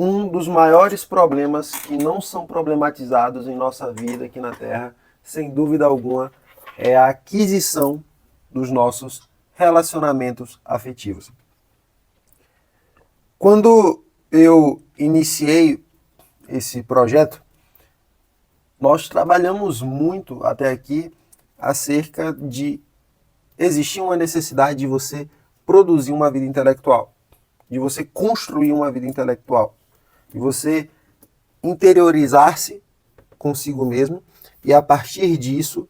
Um dos maiores problemas que não são problematizados em nossa vida aqui na Terra, sem dúvida alguma, é a aquisição dos nossos relacionamentos afetivos. Quando eu iniciei esse projeto, nós trabalhamos muito até aqui acerca de existir uma necessidade de você produzir uma vida intelectual, de você construir uma vida intelectual, de você interiorizar-se consigo mesmo e, a partir disso,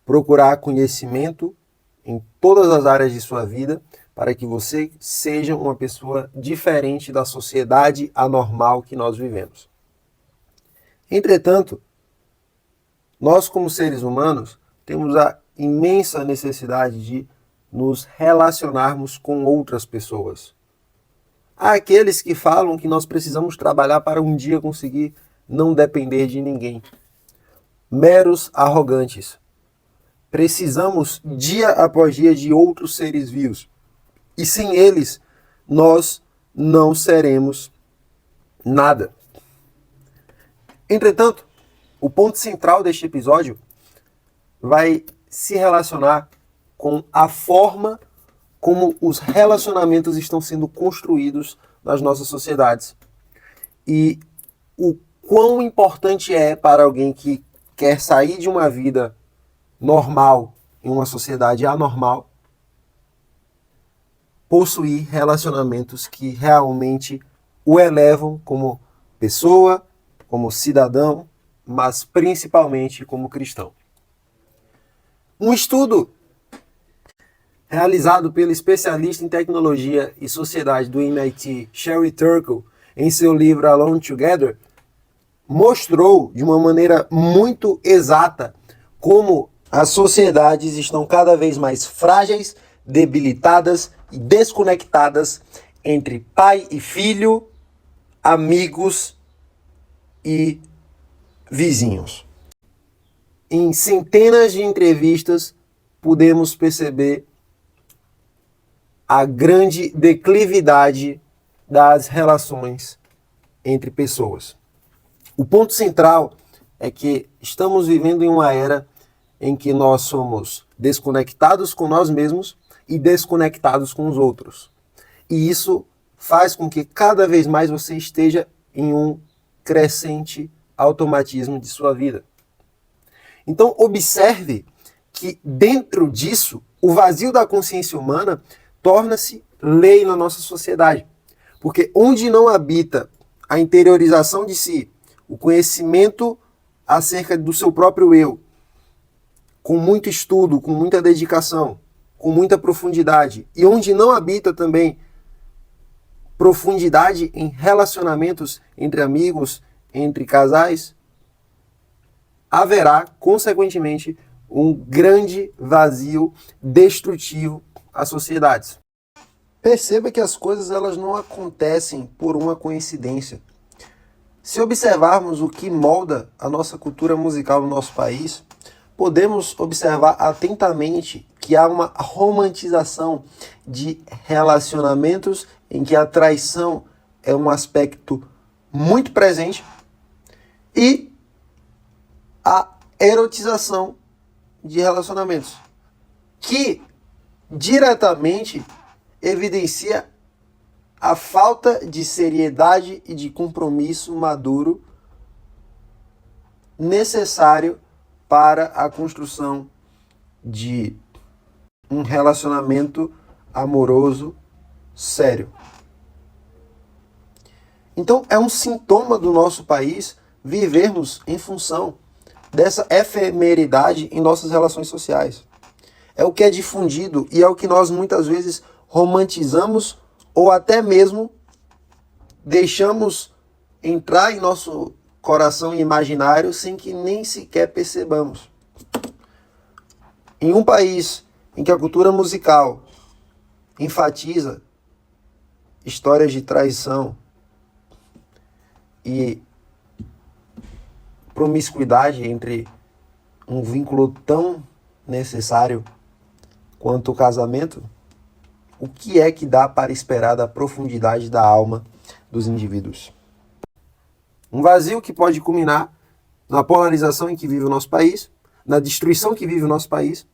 procurar conhecimento em todas as áreas de sua vida para que você seja uma pessoa diferente da sociedade anormal que nós vivemos. Entretanto, nós como seres humanos temos a imensa necessidade de nos relacionarmos com outras pessoas. Há aqueles que falam que nós precisamos trabalhar para um dia conseguir não depender de ninguém. Meros arrogantes. Precisamos dia após dia de outros seres vivos. E sem eles, nós não seremos nada. Entretanto, o ponto central deste episódio vai se relacionar com a forma como os relacionamentos estão sendo construídos nas nossas sociedades. E o quão importante é para alguém que quer sair de uma vida normal em uma sociedade anormal possuir relacionamentos que realmente o elevam como pessoa, como cidadão, mas principalmente como cristão. Um estudo realizado pelo especialista em tecnologia e sociedade do MIT, Sherry Turkle, em seu livro Alone Together, mostrou de uma maneira muito exata como as sociedades estão cada vez mais frágeis, debilitadas e desconectadas entre pai e filho, amigos e vizinhos. Em centenas de entrevistas, pudemos perceber a grande declividade das relações entre pessoas. O ponto central é que estamos vivendo em uma era em que nós somos desconectados com nós mesmos e desconectados com os outros. E isso faz com que cada vez mais você esteja em um crescente automatismo de sua vida. Então, observe que dentro disso, o vazio da consciência humana torna-se lei na nossa sociedade. Porque onde não habita a interiorização de si, o conhecimento acerca do seu próprio eu, com muito estudo, com muita dedicação, com muita profundidade, e onde não habita também profundidade em relacionamentos entre amigos, entre casais, haverá, consequentemente, um grande vazio destrutivo às sociedades. Perceba que as coisas elas não acontecem por uma coincidência. Se observarmos o que molda a nossa cultura musical no nosso país, podemos observar atentamente que há uma romantização de relacionamentos em que a traição é um aspecto muito presente e a erotização de relacionamentos, que diretamente evidencia a falta de seriedade e de compromisso maduro necessário para a construção de um relacionamento amoroso sério. Então, é um sintoma do nosso país vivermos em função dessa efemeridade em nossas relações sociais. É o que é difundido e é o que nós muitas vezes romantizamos ou até mesmo deixamos entrar em nosso coração imaginário sem que nem sequer percebamos. Em um país em que a cultura musical enfatiza histórias de traição e promiscuidade entre um vínculo tão necessário quanto o casamento, o que é que dá para esperar da profundidade da alma dos indivíduos? Um vazio que pode culminar na polarização em que vive o nosso país, na destruição que vive o nosso país,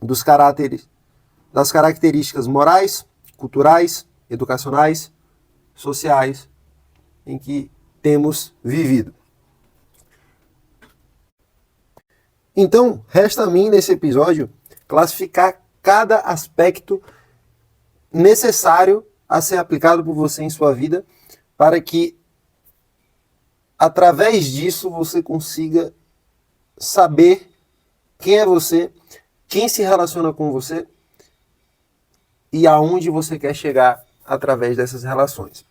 dos caráteres, das características morais, culturais, educacionais, sociais em que temos vivido. Então, resta a mim, nesse episódio, classificar cada aspecto necessário a ser aplicado por você em sua vida para que, através disso, você consiga saber quem é você, quem se relaciona com você e aonde você quer chegar através dessas relações.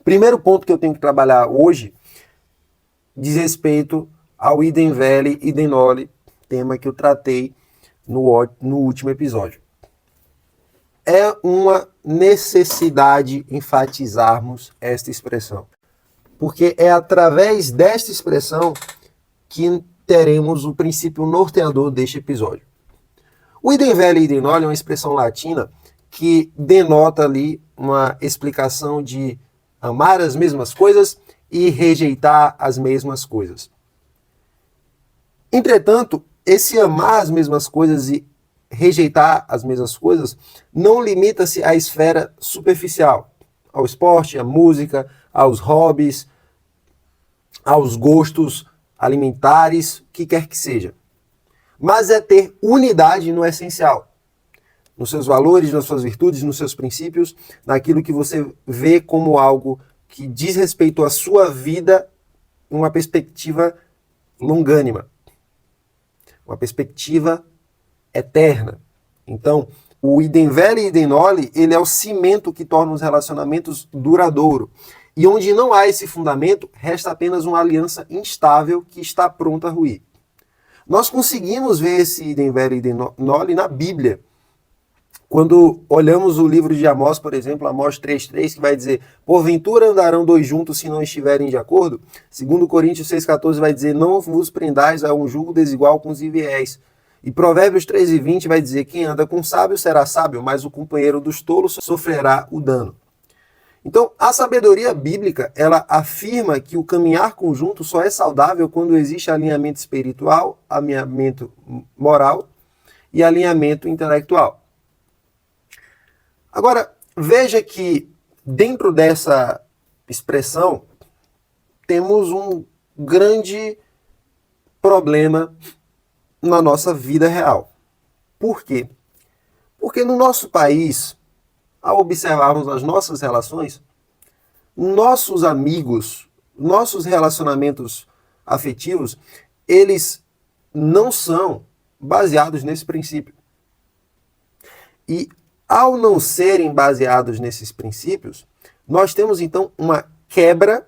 Primeiro ponto que eu tenho que trabalhar hoje diz respeito ao Iden Veli, Iden Noli, tema que eu tratei no último episódio. É uma necessidade enfatizarmos esta expressão, porque é através desta expressão que teremos o princípio norteador deste episódio. O Iden Veli e Iden Noli é uma expressão latina que denota ali uma explicação de amar as mesmas coisas e rejeitar as mesmas coisas. Entretanto, esse amar as mesmas coisas e rejeitar as mesmas coisas não limita-se à esfera superficial, ao esporte, à música, aos hobbies, aos gostos alimentares, o que quer que seja. Mas é ter unidade no essencial, nos seus valores, nas suas virtudes, nos seus princípios, naquilo que você vê como algo que diz respeito à sua vida em uma perspectiva longânima, uma perspectiva eterna. Então, o Iden Veli e Iden Noli, ele é o cimento que torna os relacionamentos duradouros. E onde não há esse fundamento, resta apenas uma aliança instável que está pronta a ruir. Nós conseguimos ver esse Iden Veli e Iden Noli na Bíblia. Quando olhamos o livro de Amós, por exemplo, Amós 3,3, que vai dizer: porventura andarão dois juntos se não estiverem de acordo? Segundo Coríntios 6,14 vai dizer: não vos prendais a um jugo desigual com os infiéis. E Provérbios 13,20 vai dizer: quem anda com sábio será sábio, mas o companheiro dos tolos sofrerá o dano. Então, a sabedoria bíblica, ela afirma que o caminhar conjunto só é saudável quando existe alinhamento espiritual, alinhamento moral e alinhamento intelectual. Agora, veja que dentro dessa expressão temos um grande problema na nossa vida real. Por quê? Porque no nosso país, ao observarmos as nossas relações, nossos amigos, nossos relacionamentos afetivos, eles não são baseados nesse princípio. E ao não serem baseados nesses princípios, nós temos então uma quebra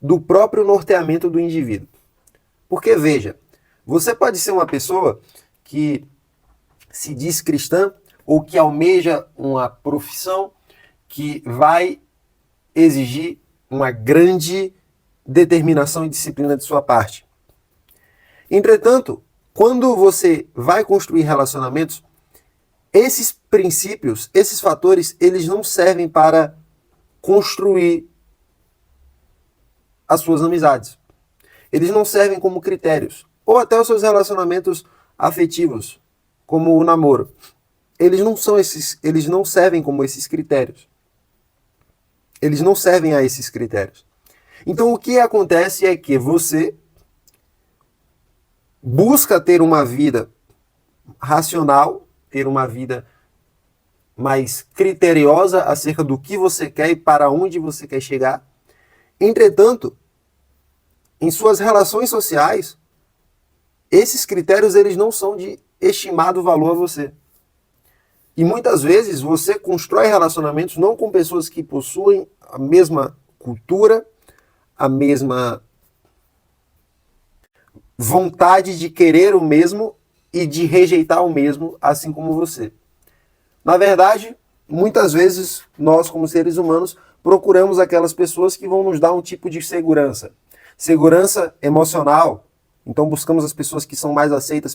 do próprio norteamento do indivíduo. Porque veja, você pode ser uma pessoa que se diz cristã ou que almeja uma profissão que vai exigir uma grande determinação e disciplina de sua parte. Entretanto, quando você vai construir relacionamentos, esses princípios, esses fatores, eles não servem para construir as suas amizades. Eles não servem como critérios. Ou até os seus relacionamentos afetivos, como o namoro. Eles não servem como esses critérios. Eles não servem a esses critérios. Então o que acontece é que você busca ter uma vida racional, ter uma vida mais criteriosa acerca do que você quer e para onde você quer chegar. Entretanto, em suas relações sociais, esses critérios eles não são de estimado valor a você. E muitas vezes você constrói relacionamentos não com pessoas que possuem a mesma cultura, a mesma vontade de querer o mesmo e de rejeitar o mesmo, assim como você. Na verdade, muitas vezes nós, como seres humanos, procuramos aquelas pessoas que vão nos dar um tipo de segurança. Segurança emocional. Então buscamos as pessoas que são mais aceitas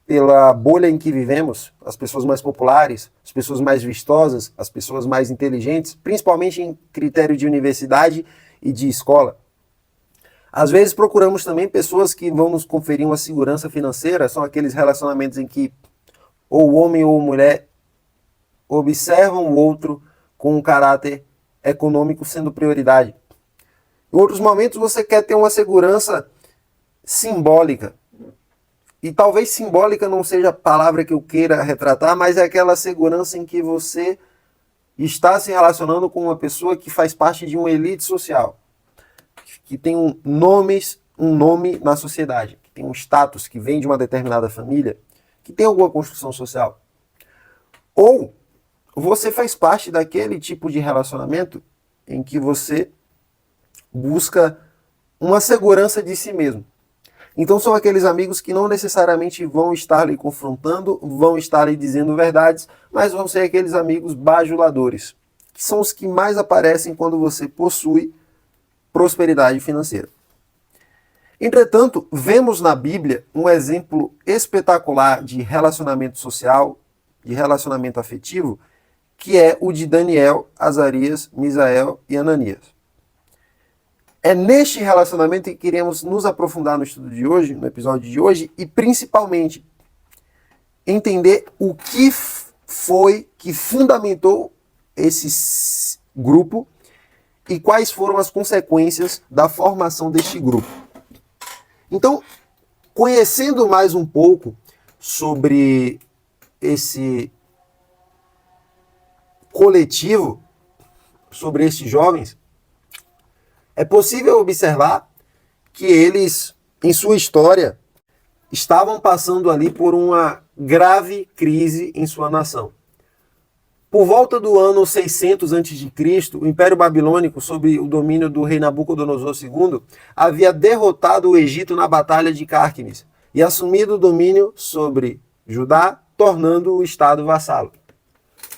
pela bolha em que vivemos, as pessoas mais populares, as pessoas mais vistosas, as pessoas mais inteligentes, principalmente em critério de universidade e de escola. Às vezes procuramos também pessoas que vão nos conferir uma segurança financeira, são aqueles relacionamentos em que ou o homem ou a mulher observam o outro com um caráter econômico sendo prioridade. Em outros momentos você quer ter uma segurança simbólica. E talvez simbólica não seja a palavra que eu queira retratar, mas é aquela segurança em que você está se relacionando com uma pessoa que faz parte de uma elite social, que tem um nome na sociedade, que tem um status, que vem de uma determinada família, que tem alguma construção social. Ou você faz parte daquele tipo de relacionamento em que você busca uma segurança de si mesmo. Então são aqueles amigos que não necessariamente vão estar lhe confrontando, vão estar lhe dizendo verdades, mas vão ser aqueles amigos bajuladores, que são os que mais aparecem quando você possui prosperidade financeira. Entretanto, vemos na Bíblia um exemplo espetacular de relacionamento social, de relacionamento afetivo, que é o de Daniel, Azarias, Misael e Ananias. É neste relacionamento que queremos nos aprofundar no estudo de hoje, no episódio de hoje, e principalmente entender o que foi que fundamentou esse grupo e quais foram as consequências da formação deste grupo. Então, conhecendo mais um pouco sobre esse coletivo, sobre estes jovens, é possível observar que eles, em sua história, estavam passando ali por uma grave crise em sua nação. Por volta do ano 600 a.C., o Império Babilônico, sob o domínio do rei Nabucodonosor II, havia derrotado o Egito na Batalha de Cárquemes e assumido o domínio sobre Judá, tornando o estado vassalo.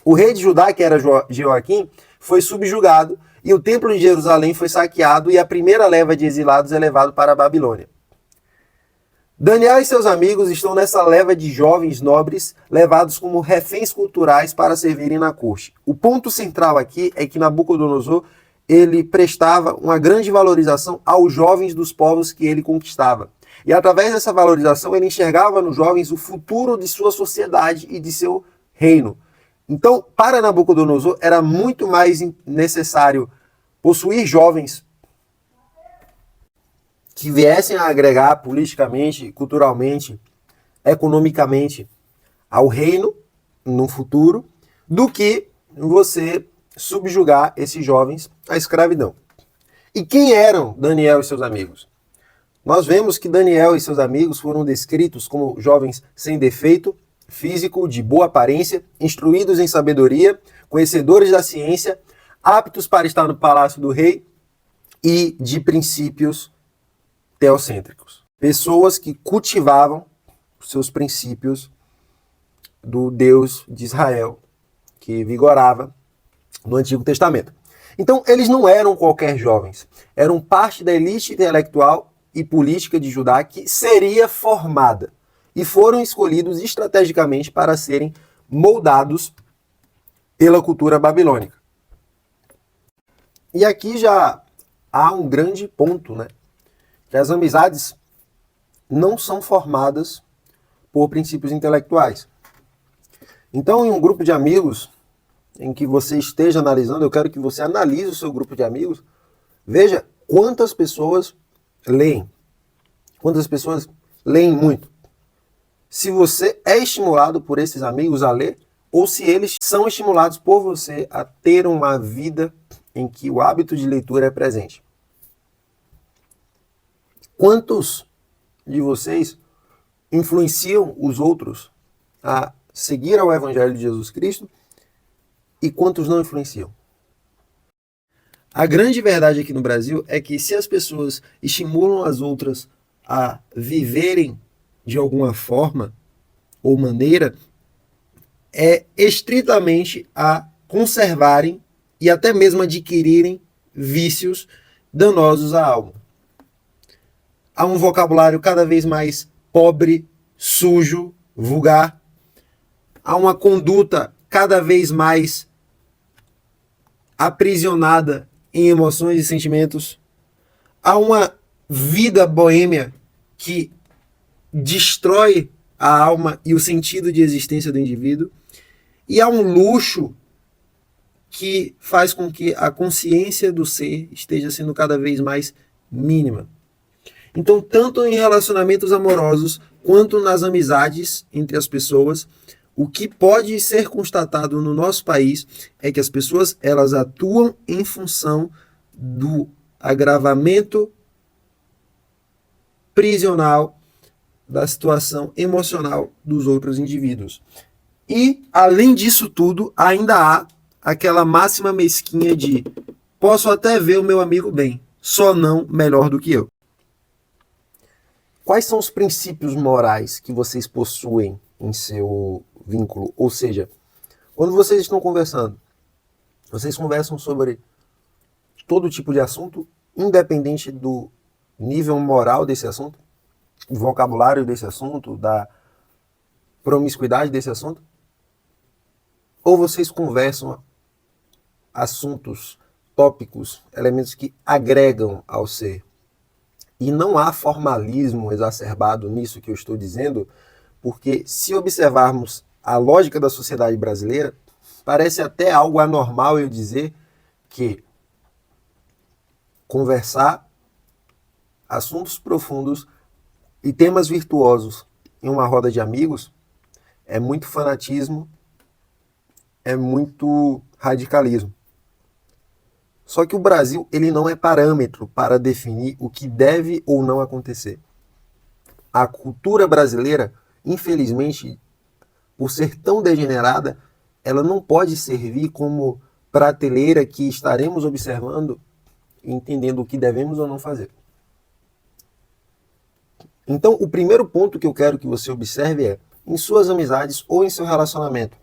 O rei de Judá, que era Jeoaquim, foi subjugado e o templo de Jerusalém foi saqueado e a primeira leva de exilados é levado para a Babilônia. Daniel e seus amigos estão nessa leva de jovens nobres levados como reféns culturais para servirem na corte. O ponto central aqui é que Nabucodonosor ele prestava uma grande valorização aos jovens dos povos que ele conquistava. E através dessa valorização ele enxergava nos jovens o futuro de sua sociedade e de seu reino. Então, para Nabucodonosor, era muito mais necessário possuir jovens que viessem a agregar politicamente, culturalmente, economicamente ao reino no futuro, do que você subjugar esses jovens à escravidão. E quem eram Daniel e seus amigos? Nós vemos que Daniel e seus amigos foram descritos como jovens sem defeito físico, de boa aparência, instruídos em sabedoria, conhecedores da ciência, aptos para estar no palácio do rei e de princípios teocêntricos. Pessoas que cultivavam os seus princípios do Deus de Israel, que vigorava no Antigo Testamento. Então, eles não eram qualquer jovens, eram parte da elite intelectual e política de Judá que seria formada e foram escolhidos estrategicamente para serem moldados pela cultura babilônica. E aqui já há um grande ponto, né? Que as amizades não são formadas por princípios intelectuais. Então, em um grupo de amigos em que você esteja analisando, eu quero que você analise o seu grupo de amigos, veja quantas pessoas leem. Quantas pessoas leem muito. Se você é estimulado por esses amigos a ler, ou se eles são estimulados por você a ter uma vida em que o hábito de leitura é presente. Quantos de vocês influenciam os outros a seguir ao Evangelho de Jesus Cristo e quantos não influenciam? A grande verdade aqui no Brasil é que se as pessoas estimulam as outras a viverem de alguma forma ou maneira, é estritamente a conservarem e até mesmo adquirirem vícios danosos à alma. Há um vocabulário cada vez mais pobre, sujo, vulgar, a uma conduta cada vez mais aprisionada em emoções e sentimentos, a uma vida boêmia que destrói a alma e o sentido de existência do indivíduo, e a um luxo que faz com que a consciência do ser esteja sendo cada vez mais mínima. Então, tanto em relacionamentos amorosos quanto nas amizades entre as pessoas, o que pode ser constatado no nosso país é que as pessoas elas atuam em função do agravamento prisional da situação emocional dos outros indivíduos. E, além disso tudo, ainda há aquela máxima mesquinha de posso até ver o meu amigo bem, só não melhor do que eu. Quais são os princípios morais que vocês possuem em seu vínculo? Ou seja, quando vocês estão conversando, vocês conversam sobre todo tipo de assunto, independente do nível moral desse assunto, do vocabulário desse assunto, da promiscuidade desse assunto? Ou vocês conversam assuntos, tópicos, elementos que agregam ao ser? E não há formalismo exacerbado nisso que eu estou dizendo, porque se observarmos a lógica da sociedade brasileira, parece até algo anormal eu dizer que conversar assuntos profundos e temas virtuosos em uma roda de amigos é muito fanatismo, é muito radicalismo. Só que o Brasil ele não é parâmetro para definir o que deve ou não acontecer. A cultura brasileira, infelizmente, por ser tão degenerada, ela não pode servir como prateleira que estaremos observando e entendendo o que devemos ou não fazer. Então, o primeiro ponto que eu quero que você observe é, em suas amizades ou em seu relacionamento,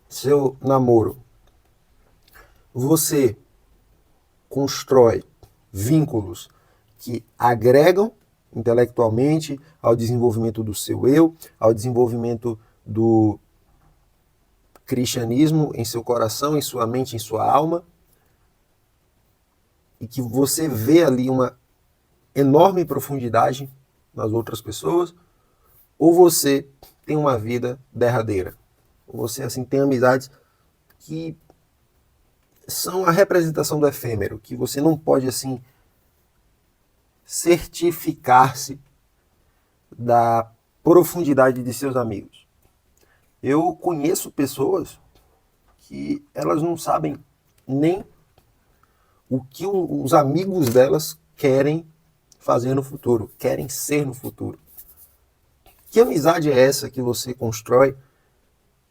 seu namoro, você constrói vínculos que agregam intelectualmente ao desenvolvimento do seu eu, ao desenvolvimento do cristianismo em seu coração, em sua mente, em sua alma, e que você vê ali uma enorme profundidade nas outras pessoas, ou você tem uma vida derradeira. Ou você assim tem amizades que são a representação do efêmero, que você não pode assim certificar-se da profundidade de seus amigos. Eu conheço pessoas que elas não sabem nem o que os amigos delas querem fazer no futuro, querem ser no futuro. Que amizade é essa que você constrói,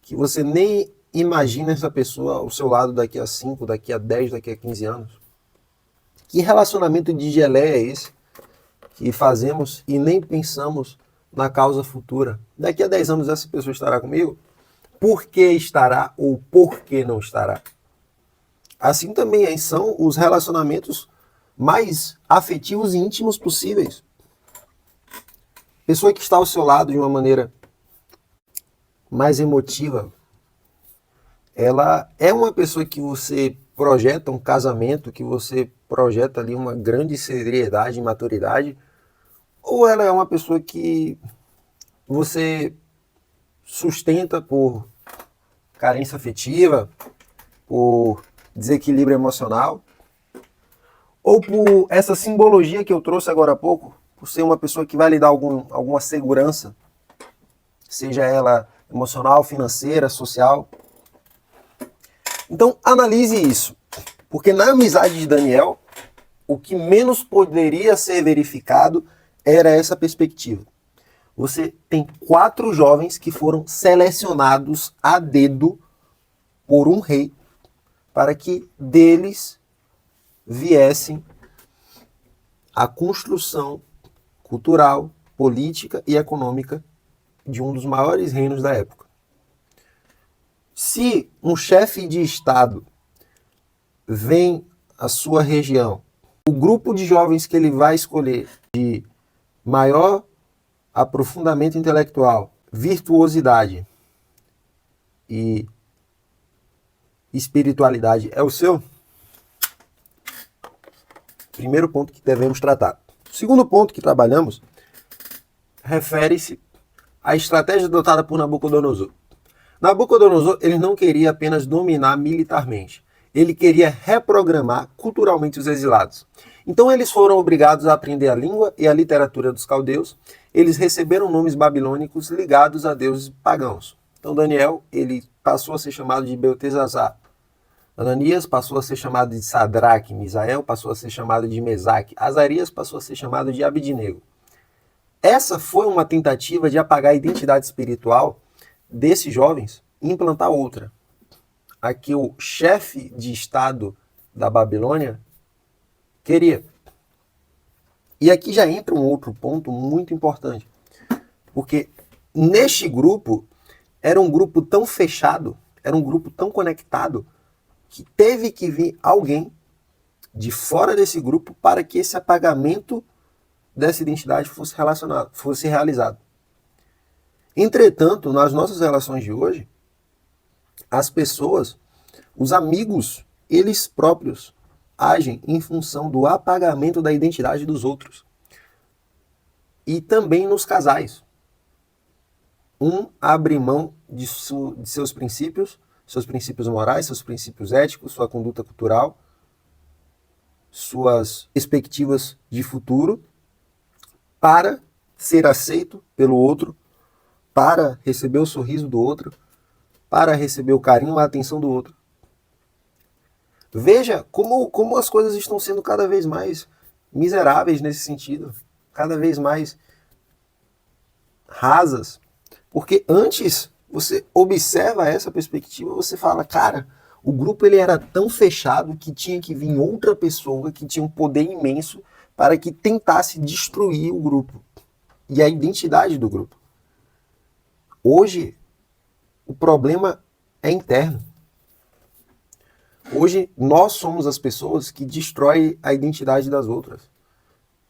que você nem imagina essa pessoa ao seu lado daqui a 5, daqui a 10, daqui a 15 anos? Que relacionamento de geleia é esse que fazemos e nem pensamos na causa futura? Daqui a 10 anos essa pessoa estará comigo? Por que estará ou por que não estará? Assim também são os relacionamentos mais afetivos e íntimos possíveis. Pessoa que está ao seu lado de uma maneira mais emotiva, ela é uma pessoa que você projeta um casamento, que você projeta ali uma grande seriedade e maturidade, ou ela é uma pessoa que você sustenta por carência afetiva, por desequilíbrio emocional, ou por essa simbologia que eu trouxe agora há pouco, por ser uma pessoa que vai lhe dar alguma segurança, seja ela emocional, financeira, social. Então, analise isso, porque na amizade de Daniel, o que menos poderia ser verificado era essa perspectiva. Você tem 4 jovens que foram selecionados a dedo por um rei para que deles viessem a construção cultural, política e econômica de um dos maiores reinos da época. Se um chefe de Estado vem à sua região, o grupo de jovens que ele vai escolher de maior aprofundamento intelectual virtuosidade e espiritualidade é o seu? Primeiro ponto que devemos tratar. O segundo ponto que trabalhamos refere-se à estratégia adotada por Nabucodonosor. Nabucodonosor ele não queria apenas dominar militarmente, ele queria reprogramar culturalmente os exilados. Então eles foram obrigados a aprender a língua e a literatura dos caldeus, eles receberam nomes babilônicos ligados a deuses pagãos. Então Daniel ele passou a ser chamado de Beltesazar. Ananias passou a ser chamado de Sadraque, Misael passou a ser chamado de Mesaque, Azarias passou a ser chamado de Abidnego. Essa foi uma tentativa de apagar a identidade espiritual desses jovens e implantar outra. A que o chefe de estado da Babilônia queria. E aqui já entra um outro ponto muito importante. Porque neste grupo, era um grupo tão fechado, era um grupo tão conectado, que teve que vir alguém de fora desse grupo para que esse apagamento dessa identidade fosse realizado. Entretanto, nas nossas relações de hoje, as pessoas, os amigos, eles próprios agem em função do apagamento da identidade dos outros. E também nos casais. Um abre mão de seus princípios morais, seus princípios éticos, sua conduta cultural, suas perspectivas de futuro, para ser aceito pelo outro, para receber o sorriso do outro, para receber o carinho, a atenção do outro. Veja como as coisas estão sendo cada vez mais miseráveis nesse sentido, cada vez mais rasas. Porque antes você observa essa perspectiva, você fala, cara, o grupo ele era tão fechado que tinha que vir outra pessoa que tinha um poder imenso para que tentasse destruir o grupo e a identidade do grupo. Hoje, o problema é interno. Hoje, nós somos as pessoas que destroem a identidade das outras,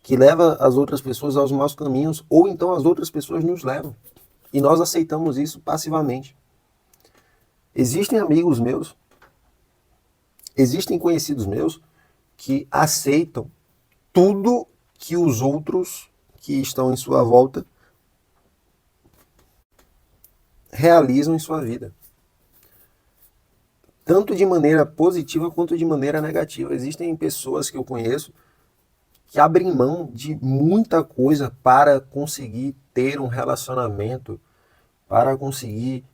que leva as outras pessoas aos maus caminhos, ou então as outras pessoas nos levam. E nós aceitamos isso passivamente. Existem amigos meus, existem conhecidos meus que aceitam tudo que os outros que estão em sua volta realizam em sua vida. Tanto de maneira positiva quanto de maneira negativa. Existem pessoas que eu conheço que abrem mão de muita coisa para conseguir ter um relacionamento, para conseguir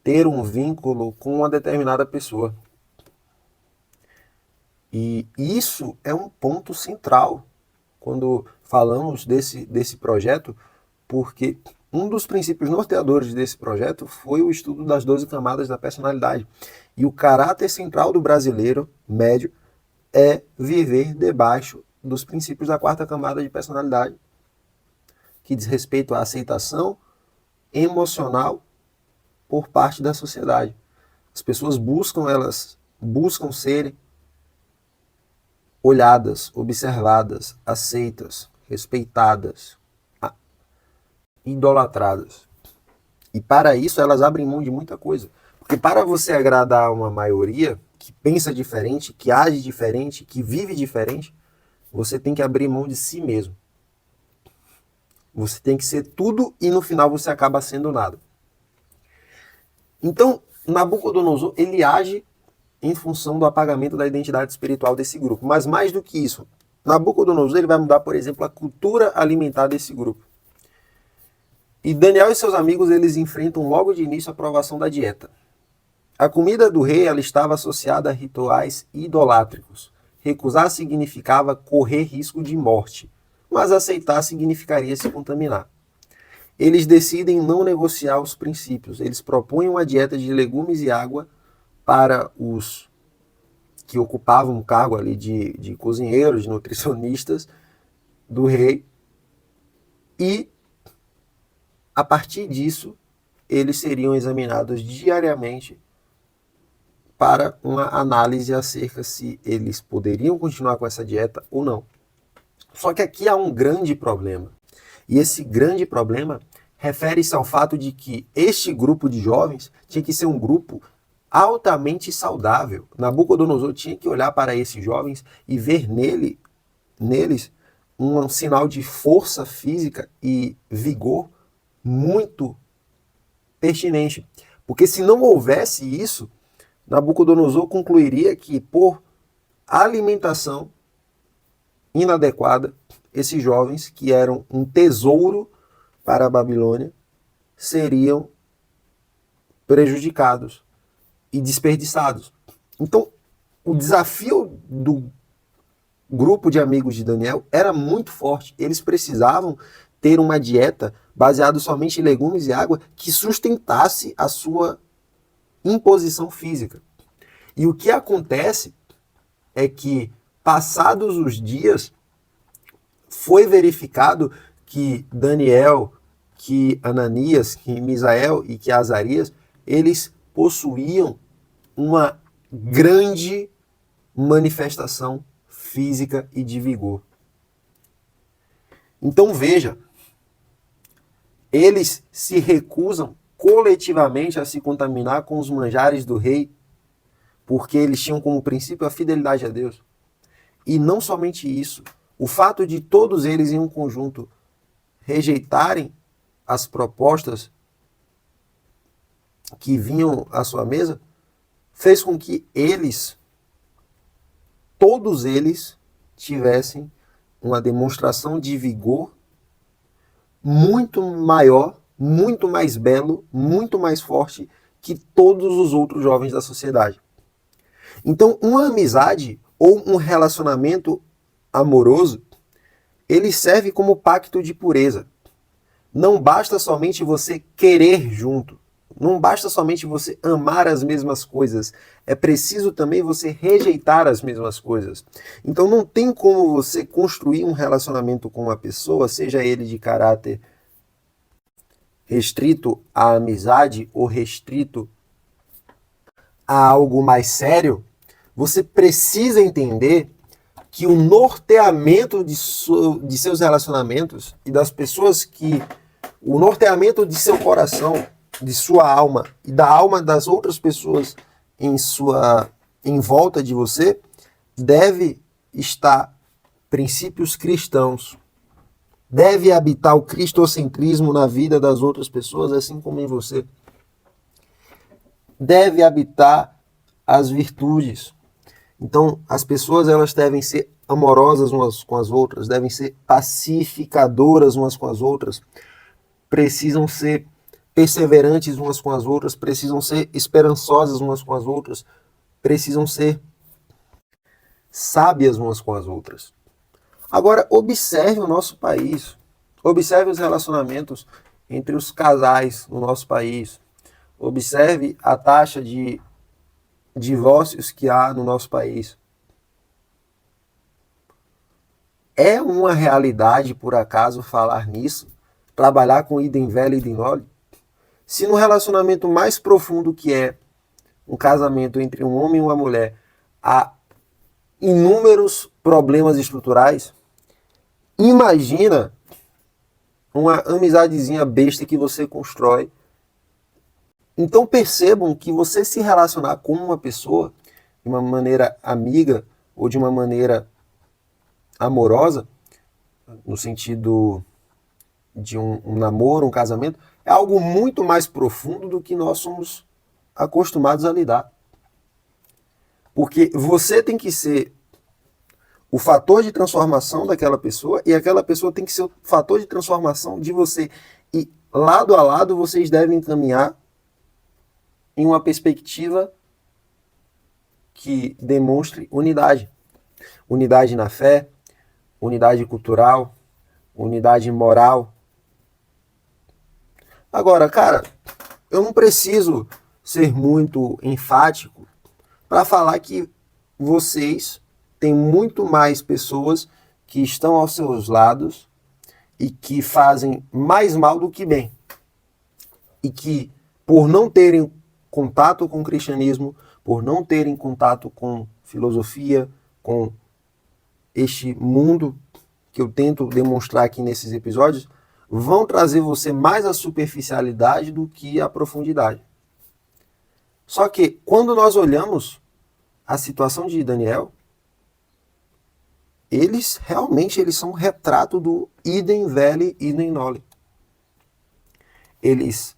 ter um vínculo com uma determinada pessoa. E isso é um ponto central quando falamos desse projeto, porque um dos princípios norteadores desse projeto foi o estudo das 12 camadas da personalidade. E o caráter central do brasileiro médio é viver debaixo dos princípios da 4ª camada de personalidade, que diz respeito à aceitação emocional por parte da sociedade. As pessoas buscam ser olhadas, observadas, aceitas, respeitadas, idolatradas. E para isso elas abrem mão de muita coisa. Porque para você agradar uma maioria que pensa diferente, que age diferente, que vive diferente, você tem que abrir mão de si mesmo. Você tem que ser tudo e no final você acaba sendo nada. Então, Nabucodonosor, ele age em função do apagamento da identidade espiritual desse grupo. Mas mais do que isso, Nabucodonosor ele vai mudar, por exemplo, a cultura alimentar desse grupo. E Daniel e seus amigos, eles enfrentam logo de início a provação da dieta. A comida do rei ela estava associada a rituais idolátricos. Recusar significava correr risco de morte, mas aceitar significaria se contaminar. Eles decidem não negociar os princípios. Eles propõem uma dieta de legumes e água para os que ocupavam o cargo ali de cozinheiros, de nutricionistas do rei. E, a partir disso, eles seriam examinados diariamente para uma análise acerca se eles poderiam continuar com essa dieta ou não. Só que aqui há um grande problema. E esse grande problema refere-se ao fato de que este grupo de jovens tinha que ser um grupo altamente saudável. Nabucodonosor tinha que olhar para esses jovens e ver neles um sinal de força física e vigor muito pertinente. Porque se não houvesse isso, Nabucodonosor concluiria que por alimentação inadequada, esses jovens, que eram um tesouro para a Babilônia, seriam prejudicados e desperdiçados. Então, o desafio do grupo de amigos de Daniel era muito forte. Eles precisavam ter uma dieta baseada somente em legumes e água que sustentasse a sua imposição física. E o que acontece é que, passados os dias, foi verificado que Daniel, que Ananias, que Misael e que Azarias, eles possuíam uma grande manifestação física e de vigor. Então veja, eles se recusam coletivamente a se contaminar com os manjares do rei, porque eles tinham como princípio a fidelidade a Deus. E não somente isso, o fato de todos eles em um conjunto rejeitarem as propostas que vinham à sua mesa, fez com que todos eles, tivessem uma demonstração de vigor muito maior, muito mais belo, muito mais forte que todos os outros jovens da sociedade. Então, uma amizade ou um relacionamento amoroso, ele serve como pacto de pureza. Não basta somente você querer junto. Não basta somente você amar as mesmas coisas. É preciso também você rejeitar as mesmas coisas. Então não tem como você construir um relacionamento com uma pessoa, seja ele de caráter restrito à amizade ou restrito a algo mais sério. Você precisa entender que o norteamento de seus relacionamentos e das pessoas o norteamento de seu coração, de sua alma e da alma das outras pessoas em volta de você, deve estar princípios cristãos. Deve habitar o cristocentrismo na vida das outras pessoas, assim como em você. Deve habitar as virtudes. Então, as pessoas elas devem ser amorosas umas com as outras, devem ser pacificadoras umas com as outras, precisam ser perseverantes umas com as outras, precisam ser esperançosas umas com as outras, precisam ser sábias umas com as outras. Agora, observe o nosso país, observe os relacionamentos entre os casais no nosso país, observe a taxa de divórcios que há no nosso país. É uma realidade, por acaso, falar nisso? Trabalhar com idem velho e idem noli? Se no relacionamento mais profundo que é um casamento entre um homem e uma mulher há inúmeros problemas estruturais, imagina uma amizadezinha besta que você constrói. Então percebam que você se relacionar com uma pessoa de uma maneira amiga ou de uma maneira amorosa, no sentido de um namoro, um casamento, é algo muito mais profundo do que nós somos acostumados a lidar. Porque você tem que ser o fator de transformação daquela pessoa e aquela pessoa tem que ser o fator de transformação de você. E lado a lado vocês devem caminhar em uma perspectiva que demonstre unidade. Unidade na fé, unidade cultural, unidade moral. Agora, cara, eu não preciso ser muito enfático para falar que vocês têm muito mais pessoas que estão aos seus lados e que fazem mais mal do que bem. E que, por não terem contato com o cristianismo, por não terem contato com filosofia, com este mundo que eu tento demonstrar aqui nesses episódios, vão trazer você mais a superficialidade do que a profundidade. Só que quando nós olhamos a situação de Daniel, eles são um retrato do idem veli, idem noli. Eles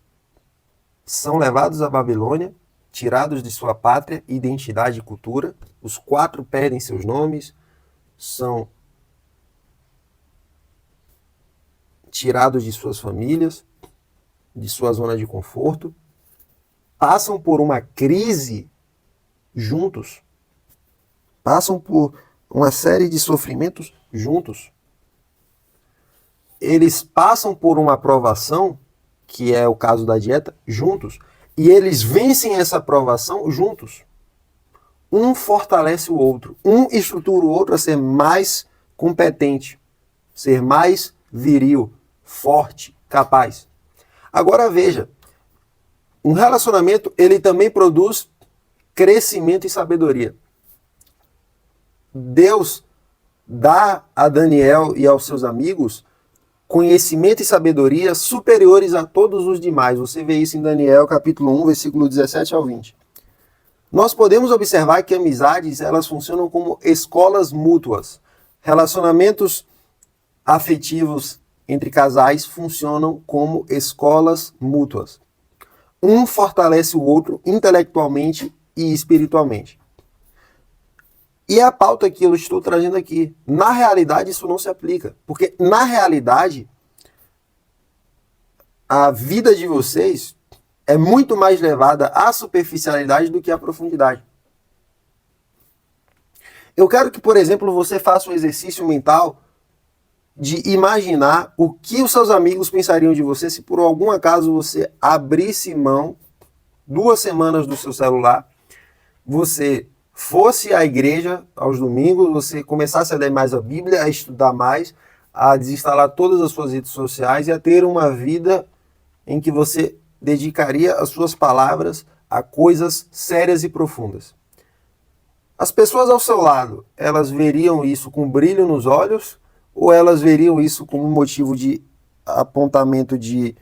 são levados à Babilônia, tirados de sua pátria, identidade e cultura. Os 4 perdem seus nomes, são tirados de suas famílias, de sua zona de conforto, passam por uma crise juntos, passam por uma série de sofrimentos juntos. Eles passam por uma provação, que é o caso da dieta, juntos, e eles vencem essa provação juntos. Um fortalece o outro, um estrutura o outro a ser mais competente, ser mais viril, forte, capaz. Agora veja, um relacionamento ele também produz crescimento e sabedoria. Deus dá a Daniel e aos seus amigos conhecimento e sabedoria superiores a todos os demais. Você vê isso em Daniel capítulo 1, versículo 17 ao 20. Nós podemos observar que amizades elas funcionam como escolas mútuas. Relacionamentos afetivos entre casais funcionam como escolas mútuas. Um fortalece o outro intelectualmente e espiritualmente. E é a pauta que eu estou trazendo aqui. Na realidade, isso não se aplica. Porque, na realidade, a vida de vocês é muito mais levada à superficialidade do que à profundidade. Eu quero que, por exemplo, você faça um exercício mental de imaginar o que os seus amigos pensariam de você se por algum acaso você abrisse mão 2 semanas do seu celular, você fosse à igreja aos domingos, você começasse a ler mais a Bíblia, a estudar mais, a desinstalar todas as suas redes sociais e a ter uma vida em que você dedicaria as suas palavras a coisas sérias e profundas. As pessoas ao seu lado, elas veriam isso com brilho nos olhos ou elas veriam isso como motivo de apontamento de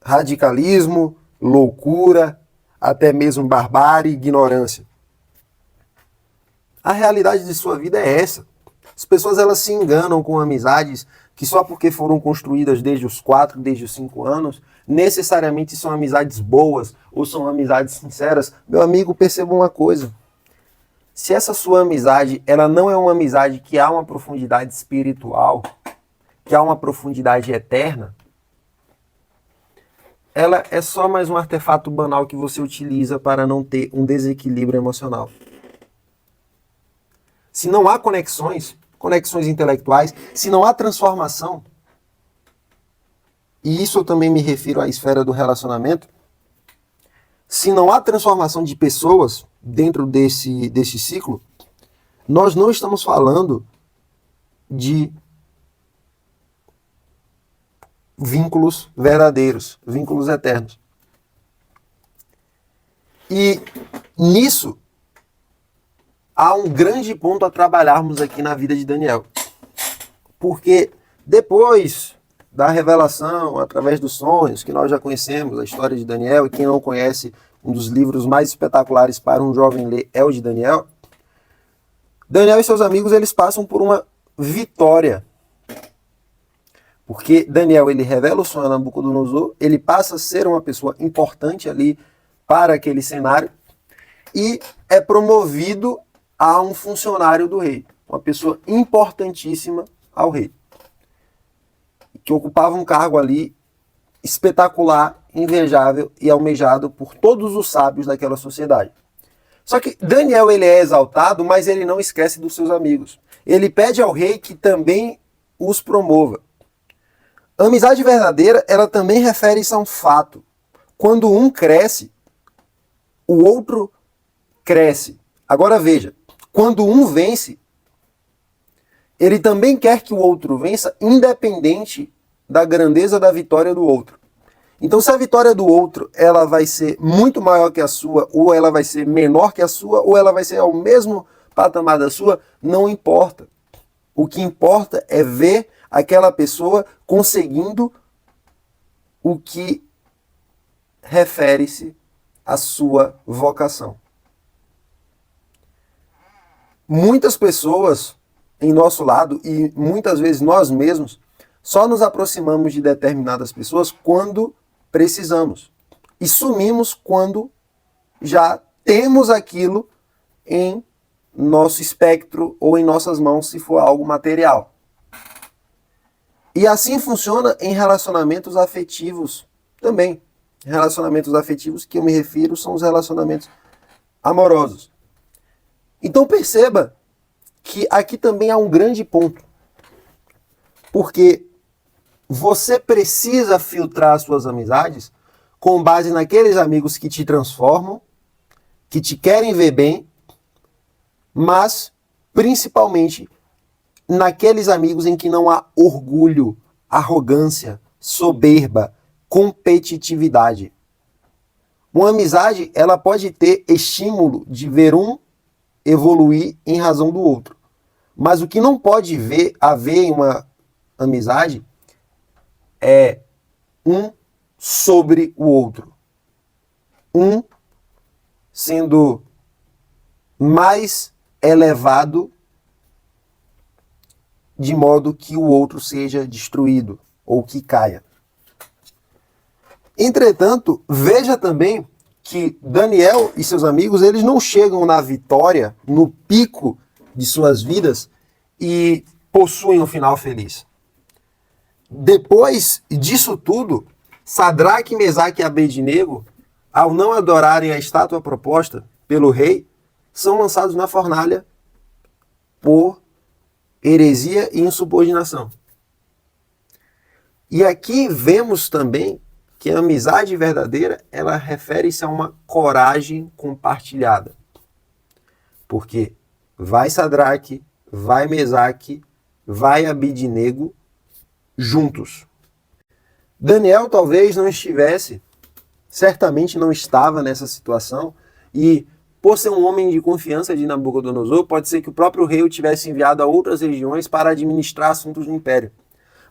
radicalismo, loucura, até mesmo barbárie e ignorância? A realidade de sua vida é essa. As pessoas elas se enganam com amizades que só porque foram construídas desde os 4, desde os 5 anos, necessariamente são amizades boas ou são amizades sinceras. Meu amigo, perceba uma coisa. Se essa sua amizade ela não é uma amizade que há uma profundidade espiritual, que há uma profundidade eterna, ela é só mais um artefato banal que você utiliza para não ter um desequilíbrio emocional. Se não há conexões intelectuais, se não há transformação, e isso eu também me refiro à esfera do relacionamento, se não há transformação de pessoas dentro desse ciclo, nós não estamos falando de vínculos verdadeiros, vínculos eternos. E nisso há um grande ponto a trabalharmos aqui na vida de Daniel. Porque depois da revelação, através dos sonhos, que nós já conhecemos, a história de Daniel, e quem não conhece, um dos livros mais espetaculares para um jovem ler é o de Daniel. Daniel e seus amigos, eles passam por uma vitória. Porque Daniel, ele revela o sonho a Nabucodonosor, ele passa a ser uma pessoa importante ali para aquele cenário e é promovido a um funcionário do rei, uma pessoa importantíssima ao rei, que ocupava um cargo ali espetacular, invejável e almejado por todos os sábios daquela sociedade. Só que Daniel ele é exaltado, mas ele não esquece dos seus amigos. Ele pede ao rei que também os promova. A amizade verdadeira, ela também refere-se a um fato. Quando um cresce, o outro cresce. Agora veja, quando um vence, ele também quer que o outro vença, independente da grandeza da vitória do outro. Então, se a vitória do outro ela vai ser muito maior que a sua, ou ela vai ser menor que a sua, ou ela vai ser ao mesmo patamar da sua, não importa. O que importa é ver aquela pessoa conseguindo o que refere-se à sua vocação. Muitas pessoas em nosso lado, e muitas vezes nós mesmos, só nos aproximamos de determinadas pessoas quando precisamos. E sumimos quando já temos aquilo em nosso espectro ou em nossas mãos, se for algo material. E assim funciona em relacionamentos afetivos também. Relacionamentos afetivos que eu me refiro são os relacionamentos amorosos. Então perceba que aqui também há um grande ponto. Porque você precisa filtrar suas amizades com base naqueles amigos que te transformam, que te querem ver bem, mas principalmente naqueles amigos em que não há orgulho, arrogância, soberba, competitividade. Uma amizade, ela pode ter estímulo de ver um evoluir em razão do outro. Mas o que não pode haver em uma amizade é um sobre o outro. Um sendo mais elevado de modo que o outro seja destruído ou que caia. Entretanto, veja também que Daniel e seus amigos, eles não chegam na vitória, no pico de suas vidas e possuem um final feliz. Depois disso tudo, Sadraque, Mesaque e Abednego, ao não adorarem a estátua proposta pelo rei, são lançados na fornalha por heresia e insubordinação. E aqui vemos também que a amizade verdadeira, ela refere-se a uma coragem compartilhada. Porque vai Sadraque, vai Mesaque, vai Abednego juntos. Daniel talvez não estivesse, certamente não estava nessa situação, e por ser um homem de confiança de Nabucodonosor, pode ser que o próprio rei o tivesse enviado a outras regiões para administrar assuntos do império.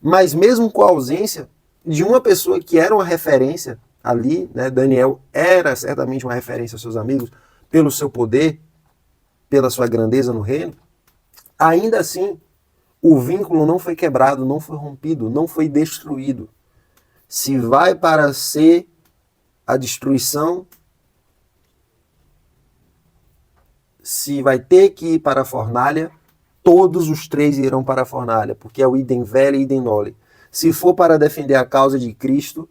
Mas mesmo com a ausência de uma pessoa que era uma referência ali, né, Daniel era certamente uma referência aos seus amigos, pelo seu poder, pela sua grandeza no reino, ainda assim, o vínculo não foi quebrado, não foi rompido, não foi destruído. Se vai para ser a destruição, se vai ter que ir para a fornalha, todos os três irão para a fornalha, porque é o idem vere e idem noli. Se for para defender a causa de Cristo,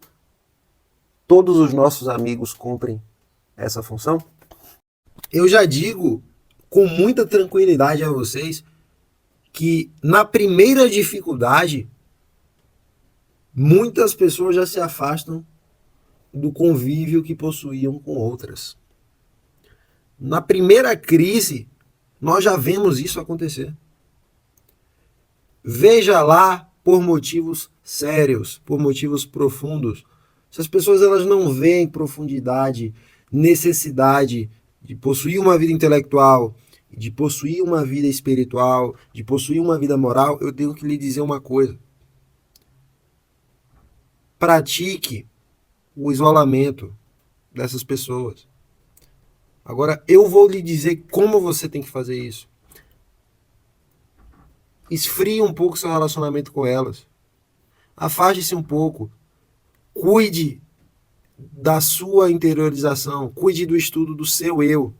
todos os nossos amigos cumprem essa função? Eu já digo com muita tranquilidade a vocês que na primeira dificuldade, muitas pessoas já se afastam do convívio que possuíam com outras. Na primeira crise, nós já vemos isso acontecer. Veja lá por motivos sérios, por motivos profundos. Se as pessoas elas não veem profundidade, necessidade de possuir uma vida intelectual, de possuir uma vida espiritual, de possuir uma vida moral, eu tenho que lhe dizer uma coisa. Pratique o isolamento dessas pessoas. Agora, eu vou lhe dizer como você tem que fazer isso. Esfrie um pouco seu relacionamento com elas. Afaste-se um pouco. Cuide da sua interiorização. Cuide do estudo do seu eu.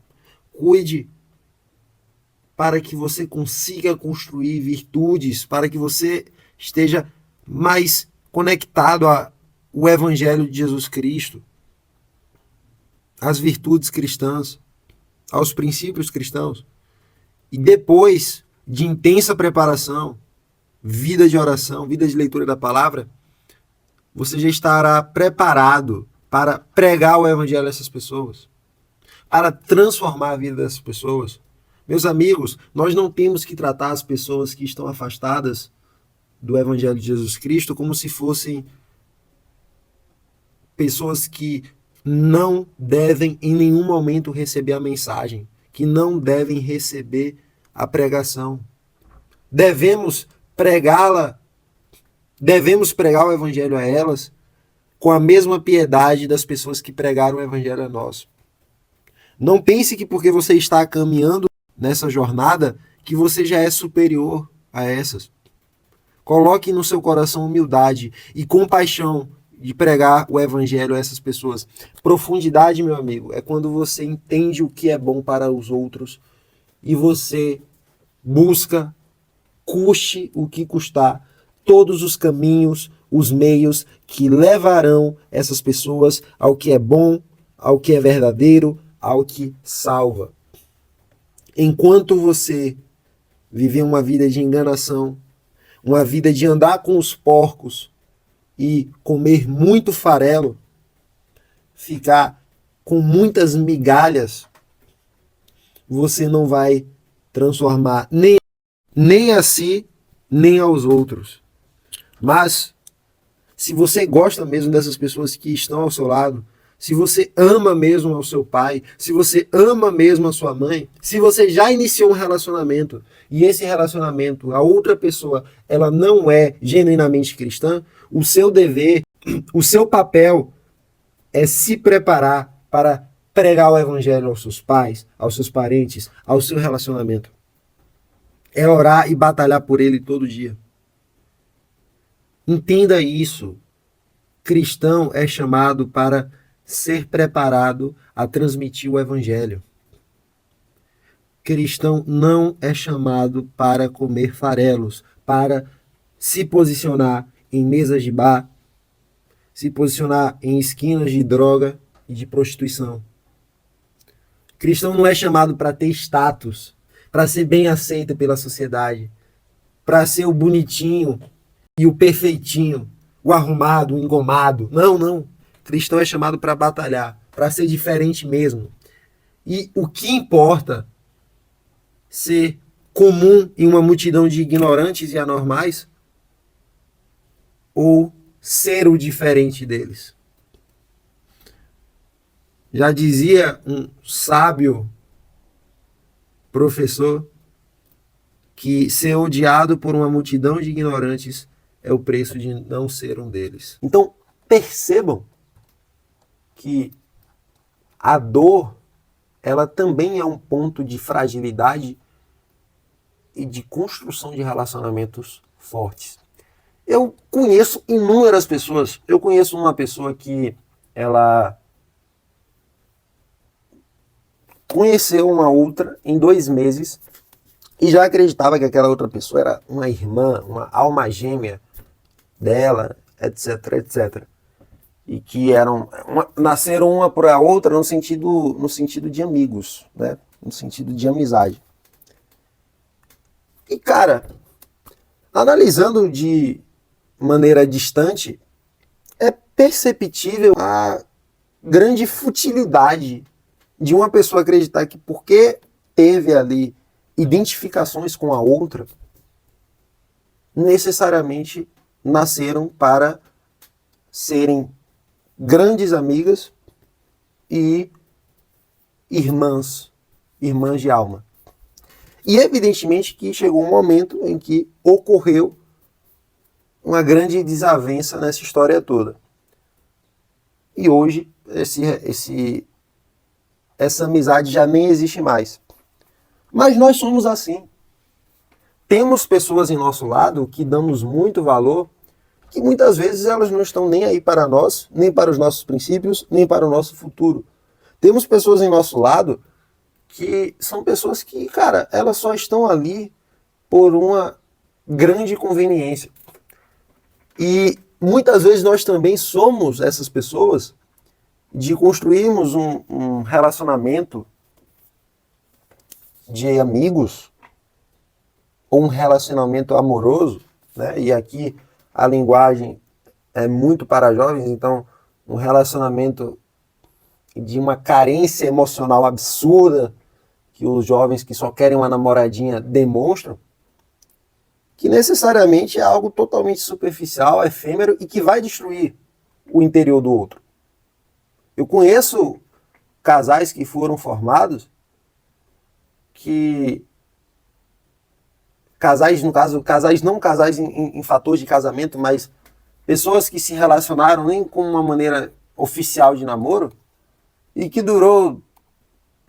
Cuide para que você consiga construir virtudes, para que você esteja mais conectado ao Evangelho de Jesus Cristo, às virtudes cristãs, aos princípios cristãos. E depois de intensa preparação, vida de oração, vida de leitura da palavra, você já estará preparado para pregar o Evangelho a essas pessoas, para transformar a vida dessas pessoas. Meus amigos, nós não temos que tratar as pessoas que estão afastadas do Evangelho de Jesus Cristo como se fossem pessoas que não devem em nenhum momento receber a mensagem, que não devem receber a pregação. Devemos pregá-la devemos pregar o evangelho a elas com a mesma piedade das pessoas que pregaram o evangelho a nós. Não pense que porque você está caminhando nessa jornada, que você já é superior a essas. Coloque no seu coração humildade e compaixão de pregar o evangelho a essas pessoas. Profundidade, meu amigo, é quando você entende o que é bom para os outros e você busca, custe o que custar, todos os caminhos, os meios que levarão essas pessoas ao que é bom, ao que é verdadeiro, ao que salva. Enquanto você viver uma vida de enganação, uma vida de andar com os porcos e comer muito farelo, ficar com muitas migalhas, você não vai transformar nem a si, nem aos outros. Mas, se você gosta mesmo dessas pessoas que estão ao seu lado, se você ama mesmo ao seu pai, se você ama mesmo a sua mãe, se você já iniciou um relacionamento e esse relacionamento, a outra pessoa, ela não é genuinamente cristã, o seu dever, o seu papel é se preparar para pregar o evangelho aos seus pais, aos seus parentes, ao seu relacionamento. É orar e batalhar por ele todo dia. Entenda isso. Cristão é chamado para ser preparado a transmitir o evangelho. Cristão não é chamado para comer farelos, para se posicionar em mesas de bar, se posicionar em esquinas de droga e de prostituição. Cristão não é chamado para ter status, para ser bem aceito pela sociedade, para ser o bonitinho e o perfeitinho, o arrumado, o engomado. Não, não. Cristão é chamado para batalhar, para ser diferente mesmo. E o que importa ser comum em uma multidão de ignorantes e anormais ou ser o diferente deles? Já dizia um sábio professor que ser odiado por uma multidão de ignorantes é o preço de não ser um deles. Então, percebam que a dor, ela também é um ponto de fragilidade e de construção de relacionamentos fortes. Eu conheço inúmeras pessoas. Eu conheço uma pessoa que ela conheceu uma outra em 2 meses e já acreditava que aquela outra pessoa era uma irmã, uma alma gêmea dela, etc, etc. E que nasceram uma por a outra no sentido de amigos, né? No sentido de amizade. E, cara, analisando de maneira distante, é perceptível a grande futilidade de uma pessoa acreditar que porque teve ali identificações com a outra, necessariamente nasceram para serem grandes amigas e irmãs de alma. E evidentemente que chegou um momento em que ocorreu uma grande desavença nessa história toda. E hoje essa amizade já nem existe mais. Mas nós somos assim. Temos pessoas em nosso lado que damos muito valor, que muitas vezes elas não estão nem aí para nós, nem para os nossos princípios, nem para o nosso futuro. Temos pessoas em nosso lado que são pessoas que, cara, elas só estão ali por uma grande conveniência. E muitas vezes nós também somos essas pessoas de construirmos um relacionamento de amigos ou um relacionamento amoroso, né? E aqui a linguagem é muito para jovens, então um relacionamento de uma carência emocional absurda que os jovens que só querem uma namoradinha demonstram, que necessariamente é algo totalmente superficial, efêmero e que vai destruir o interior do outro. Eu conheço casais que foram formados que casais, no caso, casais não casais em fator de casamento, mas pessoas que se relacionaram nem com uma maneira oficial de namoro e que durou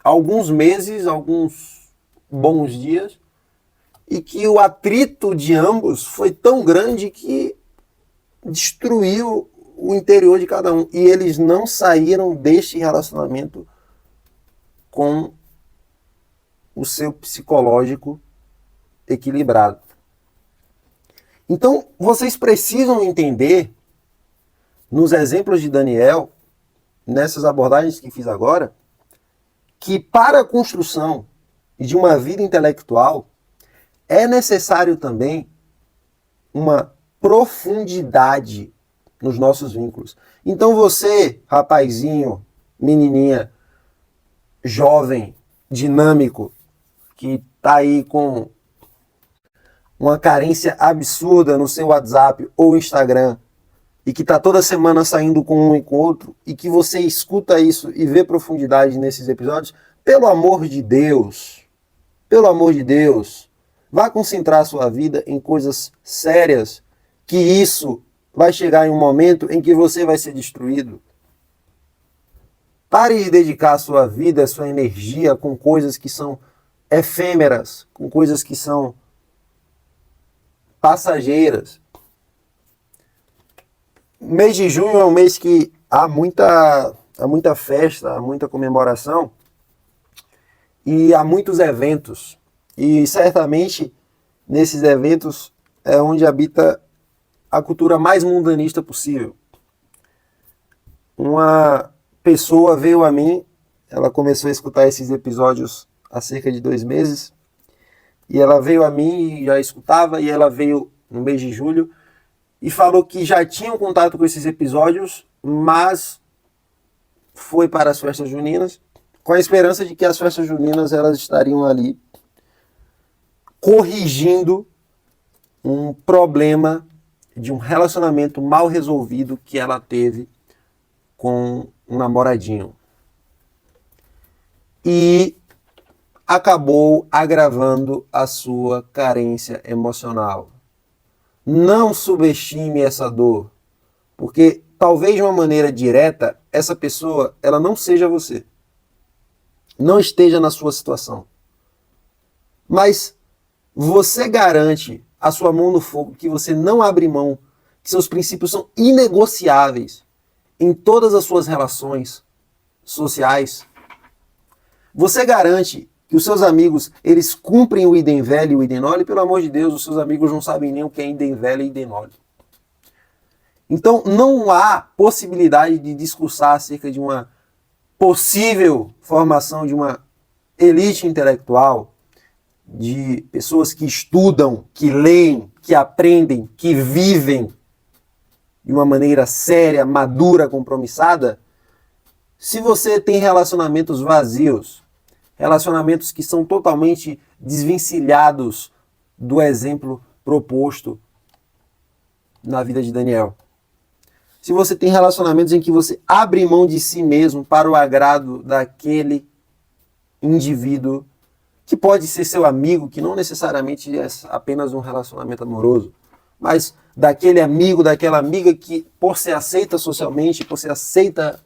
alguns meses, alguns bons dias, e que o atrito de ambos foi tão grande que destruiu o interior de cada um. E eles não saíram deste relacionamento com o seu psicológico equilibrado. Então, vocês precisam entender, nos exemplos de Daniel, nessas abordagens que fiz agora, que para a construção de uma vida intelectual é necessário também uma profundidade nos nossos vínculos. Então você, rapazinho, menininha, jovem, dinâmico, que está aí com uma carência absurda no seu WhatsApp ou Instagram e que está toda semana saindo com um e com outro e que você escuta isso e vê profundidade nesses episódios, pelo amor de Deus, vá concentrar a sua vida em coisas sérias, que isso vai chegar em um momento em que você vai ser destruído. Pare de dedicar a sua vida, a sua energia com coisas que são efêmeras, com coisas que são passageiras. O mês de junho é um mês que há muita festa, há muita comemoração e há muitos eventos. E certamente nesses eventos é onde habita a cultura mais mundanista possível. Uma pessoa veio a mim, ela começou a escutar esses episódios há cerca de 2 meses, e ela veio a mim e já escutava, e ela veio no mês de julho e falou que já tinha um contato com esses episódios, mas foi para as festas juninas, com a esperança de que as festas juninas elas estariam ali corrigindo um problema de um relacionamento mal resolvido que ela teve com um namoradinho. E acabou agravando a sua carência emocional. Não subestime essa dor, porque talvez de uma maneira direta, essa pessoa ela não seja você. Não esteja na sua situação. Mas você garante a sua mão no fogo que você não abre mão, que seus princípios são inegociáveis em todas as suas relações sociais. Você garante que os seus amigos, eles cumprem o idem velho e o idem noli. Pelo amor de Deus, os seus amigos não sabem nem o que é idem velho e idem noli. Então, não há possibilidade de discursar acerca de uma possível formação de uma elite intelectual, de pessoas que estudam, que leem, que aprendem, que vivem de uma maneira séria, madura, compromissada, se você tem relacionamentos vazios, relacionamentos que são totalmente desvencilhados do exemplo proposto na vida de Daniel. Se você tem relacionamentos em que você abre mão de si mesmo para o agrado daquele indivíduo, que pode ser seu amigo, que não necessariamente é apenas um relacionamento amoroso, mas daquele amigo, daquela amiga que, por ser aceita socialmente, por ser aceita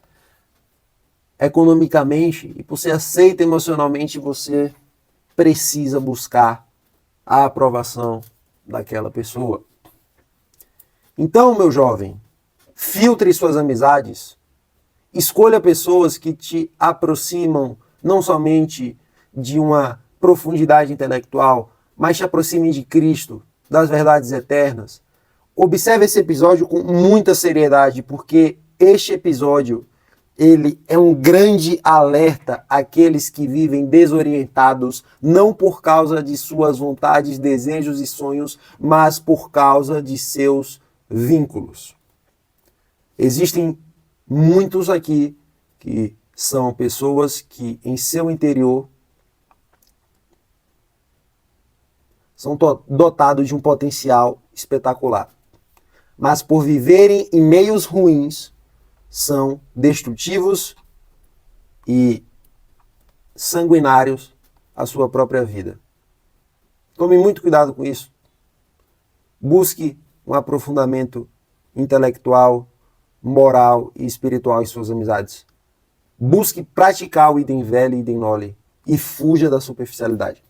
economicamente e por ser aceita emocionalmente, você precisa buscar a aprovação daquela pessoa. Então, meu jovem, filtre suas amizades, escolha pessoas que te aproximam não somente de uma profundidade intelectual, mas te aproximem de Cristo, das verdades eternas. Observe esse episódio com muita seriedade, porque este episódio ele é um grande alerta àqueles que vivem desorientados, não por causa de suas vontades, desejos e sonhos, mas por causa de seus vínculos. Existem muitos aqui que são pessoas que em seu interior são dotados de um potencial espetacular, mas por viverem em meios ruins, são destrutivos e sanguinários à sua própria vida. Tome muito cuidado com isso. Busque um aprofundamento intelectual, moral e espiritual em suas amizades. Busque praticar o idem velho e idem nole e fuja da superficialidade.